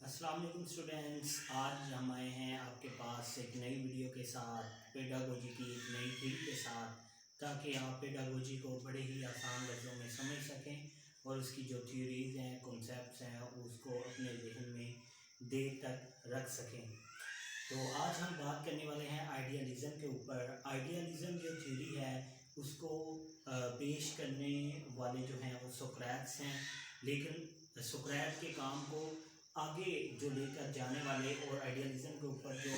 अस्सलाम वालेकुम स्टूडेंट्स। आज हम आए हैं आपके पास एक नई वीडियो के साथ, पेडागोजी की एक नई थीम के साथ, ताकि आप पेडागोजी को बड़े ही आसान लफ्ज़ों में समझ सकें और उसकी जो थ्योरीज़ हैं, कॉन्सेप्ट्स हैं, उसको अपने जहन में देर तक रख सकें। तो आज हम बात करने वाले हैं आइडियलिज़म के ऊपर। आइडियलिज़म जो थ्योरी है उसको पेश करने वाले जो हैं वो सोक्रेट्स हैं, लेकिन सोक्रेट के काम को आगे जो लेकर जाने वाले और आइडियलिज़म के ऊपर जो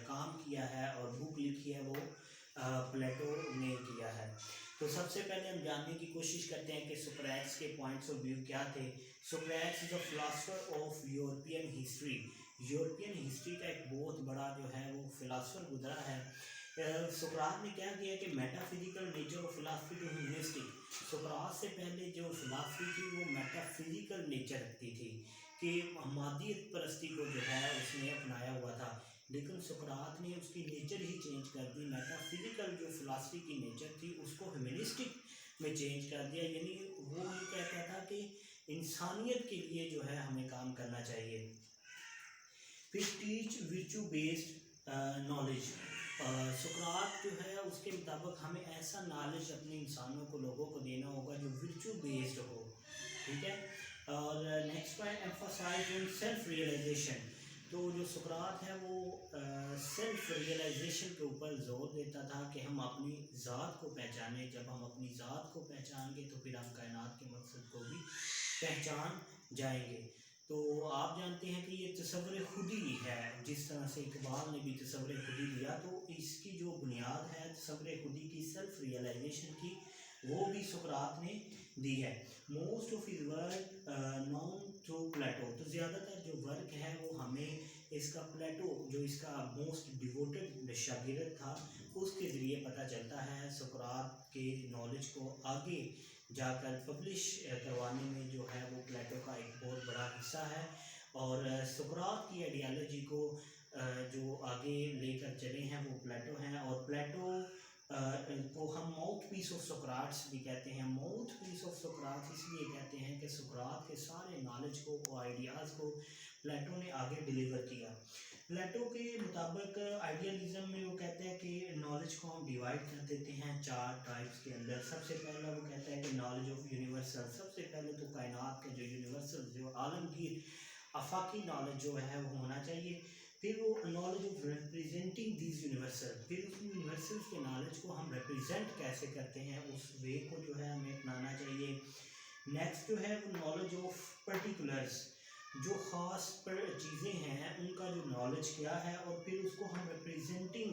काम किया है और बुक लिखी है वो प्लेटो ने किया है। तो सबसे पहले हम जानने की कोशिश करते हैं कि सोक्रेट्स के पॉइंट्स ऑफ व्यू क्या थे। Socrates is a philosopher of European history. European history का एक बहुत बड़ा जो है वो फिलासफर गुजरा है। सुकरात ने क्या किया कि metaphysical nature of philosophy to humanistic. सुकरात से पहले जो फिलासफी थी वो मेटाफिजिकल नेचर रखती थी कि मादियत परस्ती को जो है उसने अपनाया हुआ था, लेकिन सुकरात ने उसकी नेचर ही चेंज कर दी। मेटाफिजिकल जो फिलासफी की नेचर थी उसको ह्यूमनिस्टिक में चेंज कर दिया, यानी वो ये कहता था कि इंसानियत के लिए जो है हमें काम करना चाहिए। फिर टीच विर्चू बेस्ड नॉलेज। सुकरात जो है उसके मुताबिक हमें ऐसा नॉलेज अपने इंसानों को, लोगों को देना होगा जो विर्चू बेस्ड हो, ठीक है। और next point, emphasize on self realization. तो जो सुकरात है वो सेल्फ रियलाइजेशन के ऊपर ज़ोर देता था कि हम अपनी ज़ात को पहचानें। जब हम अपनी ज़ात को पहचानेंगे तो फिर हम कायनात के मकसद को भी पहचान जाएंगे। तो आप जानते हैं कि ये तसव्वुर खुदी है, जिस तरह से इकबाल ने भी तसव्वुर खुदी दिया, तो इसकी जो बुनियाद है तसव्वुर खुदी की, सेल्फ रियलाइजेशन की, वो भी सुकरात ने दी है। Most of his work known through Plato. तो ज़्यादातर जो वर्क है वो हमें इसका प्लेटो, जो इसका मोस्ट डिवोटेड शागिर्द था, उसके ज़रिए पता चलता है। सुकरात के नॉलेज को आगे जाकर पब्लिश करवाने में जो है वो प्लेटो का एक बहुत बड़ा हिस्सा है। और सुकरात की आइडियालॉजी को जो आगे लेकर चले हैं वो प्लेटो हैं। और प्लेटो को हम माउथ पीस ऑफ सोक्राट्स भी कहते हैं। माउथ पीस ऑफ सोक्राट्स इसलिए कहते हैं कि सोक्रात के सारे नॉलेज को और आइडियाज़ को प्लेटो ने आगे डिलीवर किया। प्लेटो के मुताबिक आइडियलिज़म में वो कहते हैं कि नॉलेज को हम डिवाइड कर देते हैं 4 टाइप्स के अंदर। सबसे पहला वो कहता है कि नॉलेज ऑफ यूनिवर्सल। सबसे पहले तो कायनात का जो यूनिवर्सल, जो आलमगीर आफाकी नॉलेज जो है वो होना चाहिए। फिर वो knowledge of representing these universal, फिर उस यूनिवर्सल्स के नॉलेज को हम रिप्रेजेंट कैसे करते हैं उस वे को जो है हमें अपनाना चाहिए। नेक्स्ट जो है वो नॉलेज ऑफ पर्टिकुलर्स, जो ख़ास पर चीज़ें हैं उनका जो नॉलेज क्या है, और फिर उसको हम रिप्रेजेंटिंग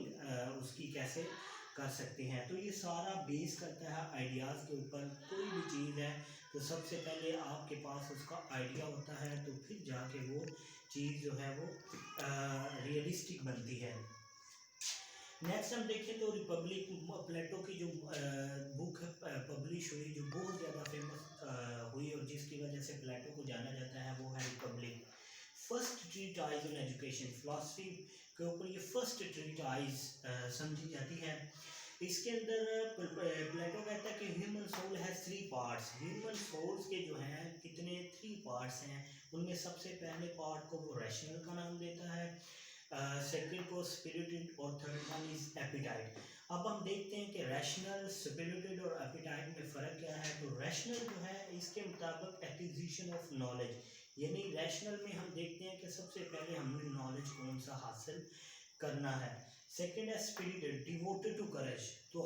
उसकी कैसे कर सकते हैं। तो ये सारा बेस करता है आइडियाज़ के ऊपर। कोई भी चीज़ है तो सबसे पहले आपके पास उसका आइडिया होता है, तो फिर जाके वो चीज़ जो है वो रियलिस्टिक बनती है। नेक्स्ट हम देखें तो रिपब्लिक, प्लेटो की जो बुक पब्लिश हुई, जो बहुत ज़्यादा फेमस हुई और जिसकी वजह से प्लेटो को जाना जाता है, वो है Republic. First treatise on education, philosophy के ऊपर ये फर्स्ट ट्रीटाइज समझी जाती है। इसके अंदर प्लेटो कहता है कि human soul has 3 parts. Human souls के जो हैं कितने 3 पार्ट्स हैं। उनमें सबसे पहले पार्ट को वो रैशनल का नाम देता है, सेकंड को स्पिरिटेड, और थर्ड वन इज एपिटाइट। अब हम देखते हैं कि रैशनल, स्पिरिटेड और एपिटाइट में फ़र्क क्या है। तो रैशनल जो है इसके मुताबिक एक्विजिशन ऑफ नॉलेज, यानी रैशनल में हम देखते हैं कि सबसे पहले हमने नॉलेज कौन सा हासिल करना है। सेकंड है स्पिरिटेड, डिवोटेड टू करेज, तो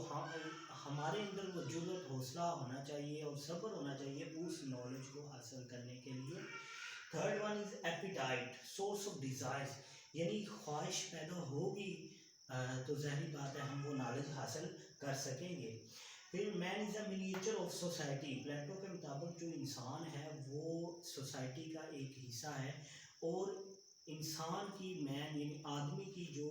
हमारे अंदर वो जुर्रत, हौसला होना चाहिए और सब्र होना चाहिए उस नॉलेज को हासिल करने के लिए। Third one is appetite, source of desires, यानी ख्वाहिश पैदा होगी तो ज़ाहिर बात है हम वो नॉलेज हासिल कर सकेंगे। फिर man is a miniature of society. Plato के मुताबिक जो इंसान है वो सोसाइटी का एक हिस्सा है, और इंसान की, मैन यानी आदमी की जो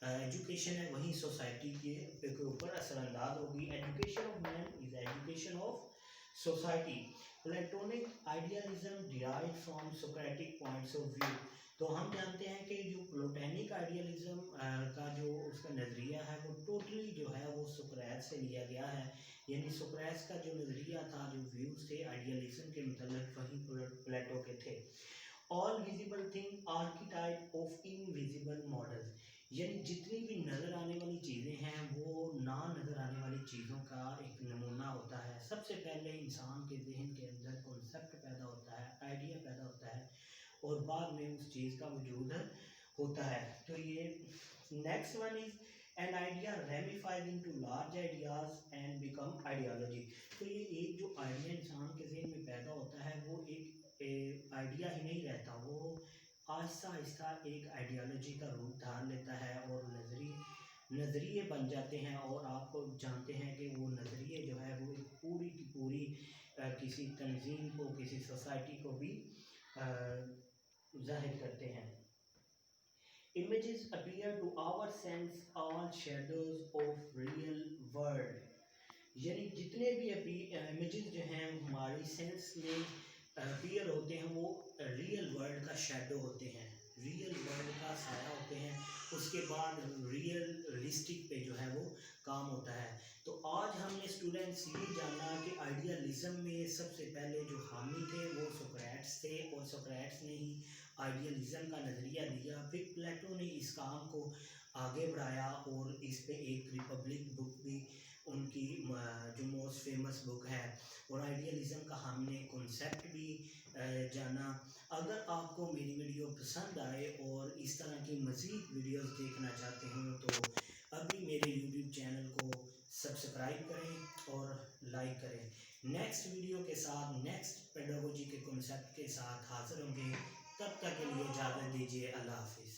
एजुकेशन है वही सोसाइटी के ऊपर असरअंदाज होगी। Education of man is education of society. Platonic idealism derive from Socratic points of view. तो हम जानते हैं कि जो प्लेटोनिक आइडियलिज्म का जो उसका नज़रिया है वो टोटली जो है वो सोक्रेट से लिया गया है, यानी सोक्रेट का जो नज़रिया था, जो व्यूज़ थे आइडियलिज्म के मतलब वही प्लेटो के थे। All visible thing archetype of invisible model, यानी जितनी भी नज़र आने वाली चीज़ें हैं वो ना नज़र आने वाली चीज़ों का एक नमूना होता है। सबसे पहले इंसान के जहन के अंदर कॉन्सेप्ट पैदा होता है, आइडिया पैदा होता है, और बाद में उस चीज़ का वजूद होता है। तो ये next one is an idea ramifies into large ideas and become ideology. तो ये एक जो आइडिया इंसान के जहन में पैदा होता है वो एक आइडिया ही नहीं रहता, वो आहिस्ता आहिस्ता एक आइडियोलॉजी का रूप धार लेता है और नज़रिए बन जाते हैं। और आप जानते हैं कि वो नज़रिए जो है वो एक पूरी की पूरी किसी तंजीम को, किसी सोसाइटी को भी ज़ाहिर करते हैं। Images appear to our sense all shadows of real world, यानी जितने भी इमेजेस जो हैं हमारी सेंस में अपीयर होते हैं वो रियल वर्ल्ड का शेडो होते हैं, रियल वर्ल्ड का साया होते हैं। उसके बाद रियलिस्टिक पे जो है वो काम होता है। तो आज हमने स्टूडेंट्स ये जाना कि आइडियलिज्म में सबसे पहले जो हामी थे वो सोक्रेट्स थे, और सोक्रेट्स ने ही आइडियलिज्म का नज़रिया दिया। फिर प्लेटो ने इस काम को आगे बढ़ाया और इस पे एक रिपब्लिक बुक भी उनकी जो मोस्ट फेमस बुक है, और आइडियलिज्म का हमने कॉन्सेप्ट भी जाना। अगर आपको मेरी वीडियो पसंद आए और इस तरह की मज़ीद वीडियोस देखना चाहते हो तो अभी मेरे यूट्यूब चैनल को सब्सक्राइब करें और लाइक करें। नेक्स्ट वीडियो के साथ, नेक्स्ट पेडागोजी के कॉन्सेप्ट के साथ हाज़िर होंगे। तब तक के लिए इजाज़त दीजिए। अल्लाह हाफिज़।